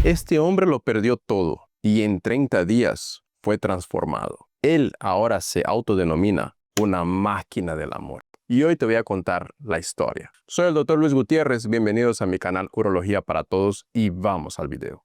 Este hombre lo perdió todo y en 30 días fue transformado. Él ahora se autodenomina una máquina del amor. Y hoy te voy a contar la historia. Soy el Dr. Luis Gutiérrez, bienvenidos a mi canal Urología para Todos y vamos al video.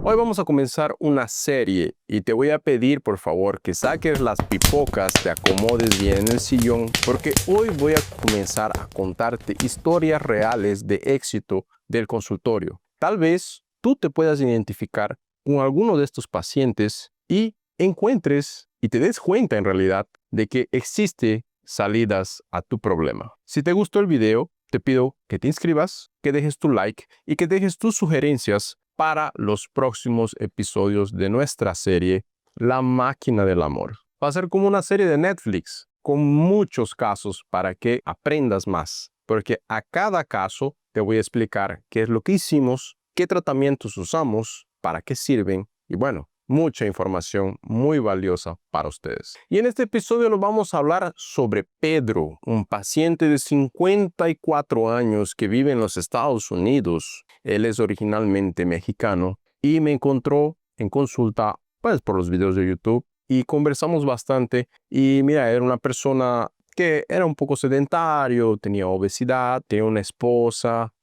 Hoy vamos a comenzar una serie y te voy a pedir por favor que saques las pipocas, te acomodes bien en el sillón porque hoy voy a comenzar a contarte historias reales de éxito del consultorio. Tal vez tú te puedas identificar con alguno de estos pacientes y encuentres y te des cuenta en realidad de que existe salidas a tu problema. Si te gustó el video, te pido que te inscribas, que dejes tu like y que dejes tus sugerencias para los próximos episodios de nuestra serie La Máquina del Amor. Va a ser como una serie de Netflix con muchos casos para que aprendas más, porque a cada caso te voy a explicar qué es lo que hicimos, qué tratamientos usamos, para qué sirven y bueno, mucha información muy valiosa para ustedes. Y en este episodio nos vamos a hablar sobre Pedro, un paciente de 54 años que vive en los Estados Unidos. Él es originalmente mexicano y me encontró en consulta pues por los videos de YouTube y conversamos bastante y mira, era una persona que era un poco sedentario, tenía obesidad, tenía una esposa,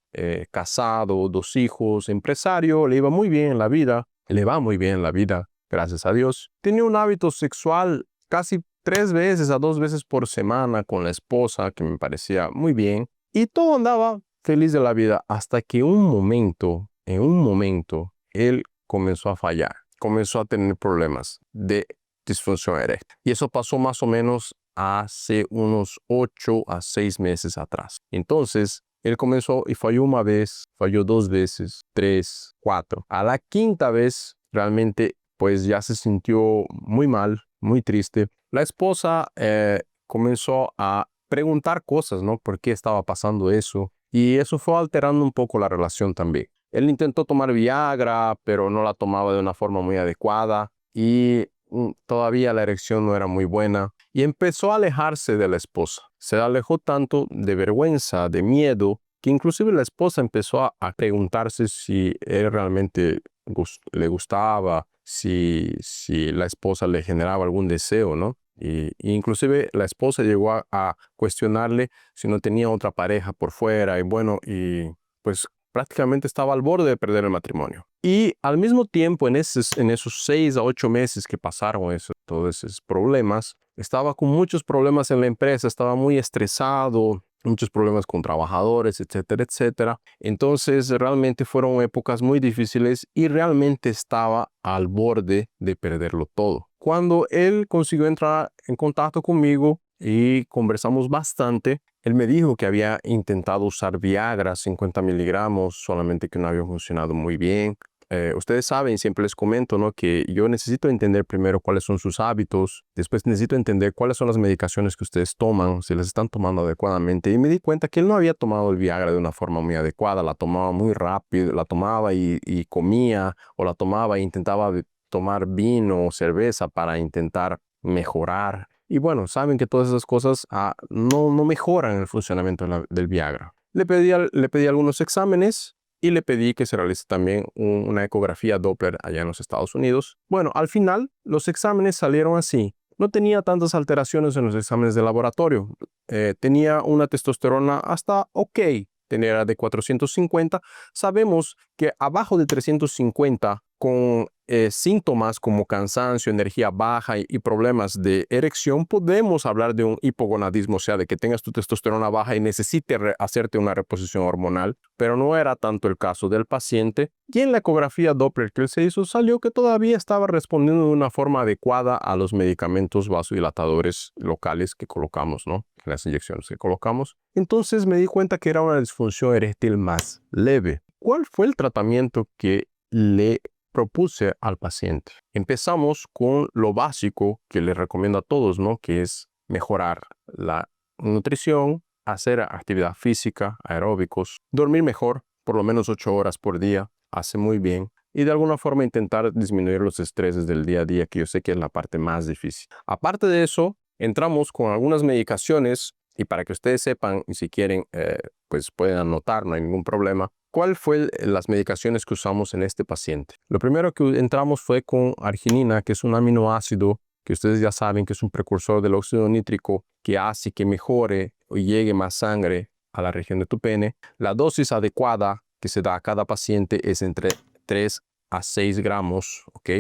casado, 2 hijos, empresario, le iba muy bien en la vida. Le va muy bien la vida, gracias a Dios. Tenía un hábito sexual casi 3 veces a 2 veces por semana con la esposa, que me parecía muy bien. Y todo andaba feliz de la vida hasta que en un momento, él comenzó a fallar. Comenzó a tener problemas de disfunción eréctil. Y eso pasó más o menos hace unos 8 a 6 meses atrás. Entonces, él comenzó y falló una vez, falló 2 veces, 3, 4. A la quinta vez, realmente, pues ya se sintió muy mal, muy triste. La esposa comenzó a preguntar cosas, ¿no? ¿Por qué estaba pasando eso? Y eso fue alterando un poco la relación también. Él intentó tomar Viagra, pero no la tomaba de una forma muy adecuada y todavía la erección no era muy buena. Y empezó a alejarse de la esposa. Se alejó tanto de vergüenza, de miedo, que inclusive la esposa empezó a preguntarse si él realmente le gustaba, si la esposa le generaba algún deseo, ¿no? Y inclusive la esposa llegó a cuestionarle si no tenía otra pareja por fuera y bueno, y pues prácticamente estaba al borde de perder el matrimonio. Y al mismo tiempo, en esos 6 a 8 meses que pasaron todos esos problemas, estaba con muchos problemas en la empresa, estaba muy estresado, muchos problemas con trabajadores, etcétera, etcétera. Entonces, realmente fueron épocas muy difíciles y realmente estaba al borde de perderlo todo. Cuando él consiguió entrar en contacto conmigo y conversamos bastante, él me dijo que había intentado usar Viagra 50 miligramos, solamente que no había funcionado muy bien. Ustedes saben, siempre les comento, ¿no? Que yo necesito entender primero cuáles son sus hábitos, después necesito entender cuáles son las medicaciones que ustedes toman, si las están tomando adecuadamente. Y me di cuenta que él no había tomado el Viagra de una forma muy adecuada, la tomaba muy rápido, la tomaba y comía, o la tomaba e intentaba tomar vino o cerveza para intentar mejorar. Y bueno, saben que todas esas cosas no mejoran el funcionamiento del Viagra. Le pedí algunos exámenes y le pedí que se realice también una ecografía Doppler allá en los Estados Unidos. Bueno, al final los exámenes salieron así. No tenía tantas alteraciones en los exámenes de laboratorio. Tenía una testosterona hasta ok, tenía de 450. Sabemos que abajo de 350 con síntomas como cansancio, energía baja y problemas de erección, podemos hablar de un hipogonadismo, o sea, de que tengas tu testosterona baja y necesites hacerte una reposición hormonal, pero no era tanto el caso del paciente. Y en la ecografía Doppler que él se hizo, salió que todavía estaba respondiendo de una forma adecuada a los medicamentos vasodilatadores locales que colocamos, ¿no? Las inyecciones que colocamos. Entonces me di cuenta que era una disfunción eréctil más leve. ¿Cuál fue el tratamiento que le propuse al paciente? Empezamos con lo básico que les recomiendo a todos, ¿no? Que es mejorar la nutrición, hacer actividad física, aeróbicos, dormir mejor, por lo menos 8 horas por día, hace muy bien. Y de alguna forma intentar disminuir los estreses del día a día, que yo sé que es la parte más difícil. Aparte de eso, entramos con algunas medicaciones y para que ustedes sepan, y si quieren, pues pueden anotar, no hay ningún problema. ¿Cuál fue las medicaciones que usamos en este paciente? Lo primero que entramos fue con arginina, que es un aminoácido que ustedes ya saben que es un precursor del óxido nítrico que hace que mejore o llegue más sangre a la región de tu pene. La dosis adecuada que se da a cada paciente es entre 3 a 6 gramos, ¿ok?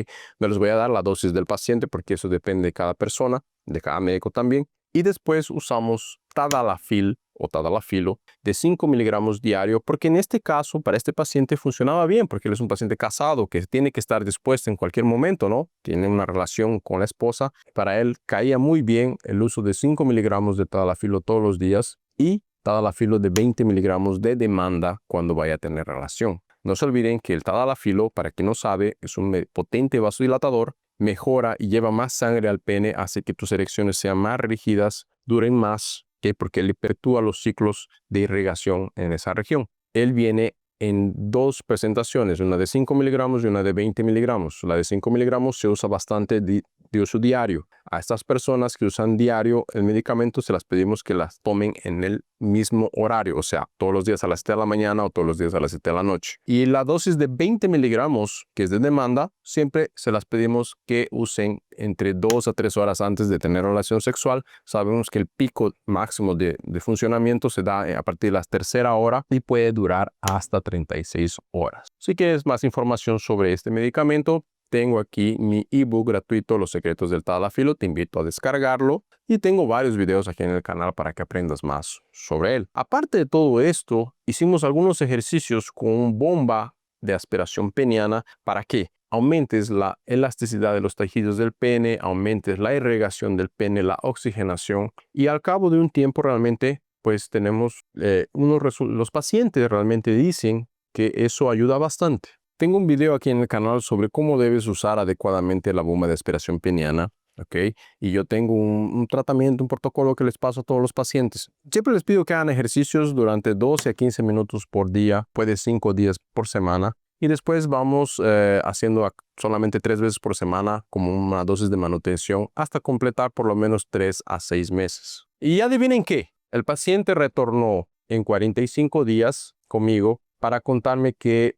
No les voy a dar la dosis del paciente porque eso depende de cada persona, de cada médico también. Y después usamos tadalafil o tadalafilo de 5 miligramos diario, porque en este caso, para este paciente funcionaba bien, porque él es un paciente casado que tiene que estar dispuesto en cualquier momento, ¿no? Tiene una relación con la esposa. Para él caía muy bien el uso de 5 miligramos de tadalafilo todos los días y tadalafilo de 20 miligramos de demanda cuando vaya a tener relación. No se olviden que el tadalafilo, para quien no sabe, es un potente vasodilatador, mejora y lleva más sangre al pene, hace que tus erecciones sean más rígidas, duren más, porque él perpetúa los ciclos de irrigación en esa región. Él viene en dos presentaciones, una de 5 miligramos y una de 20 miligramos. La de 5 miligramos se usa bastante de uso diario. A estas personas que usan diario el medicamento se las pedimos que las tomen en el mismo horario, o sea, todos los días a las 7 de la mañana o todos los días a las 7 de la noche. Y la dosis de 20 miligramos, que es de demanda, siempre se las pedimos que usen entre 2 a 3 horas antes de tener relación sexual. Sabemos que el pico máximo de funcionamiento se da a partir de la tercera hora y puede durar hasta 36 horas. Si quieres más información sobre este medicamento, tengo aquí mi ebook gratuito, Los secretos del tadalafilo. Te invito a descargarlo y tengo varios videos aquí en el canal para que aprendas más sobre él. Aparte de todo esto, hicimos algunos ejercicios con bomba de aspiración peniana para que aumentes la elasticidad de los tejidos del pene, aumentes la irrigación del pene, la oxigenación, y al cabo de un tiempo realmente pues tenemos los pacientes realmente dicen que eso ayuda bastante. Tengo un video aquí en el canal sobre cómo debes usar adecuadamente la bomba de aspiración peniana, ¿ok? Y yo tengo un tratamiento, un protocolo que les paso a todos los pacientes. Siempre les pido que hagan ejercicios durante 12 a 15 minutos por día, puede 5 días por semana. Y después vamos haciendo solamente 3 veces por semana como una dosis de manutención hasta completar por lo menos 3 a 6 meses. Y adivinen qué, el paciente retornó en 45 días conmigo para contarme que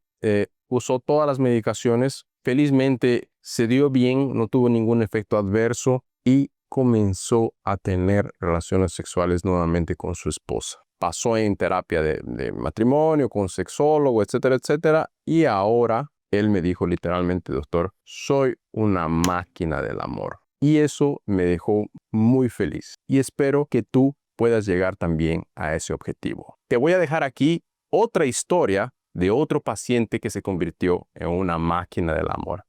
usó todas las medicaciones, felizmente se dio bien, no tuvo ningún efecto adverso y comenzó a tener relaciones sexuales nuevamente con su esposa. Pasó en terapia de matrimonio, con sexólogo, etcétera, etcétera, y ahora él me dijo literalmente, doctor, soy una máquina del amor. Y eso me dejó muy feliz y espero que tú puedas llegar también a ese objetivo. Te voy a dejar aquí otra historia de otro paciente que se convirtió en una máquina del amor.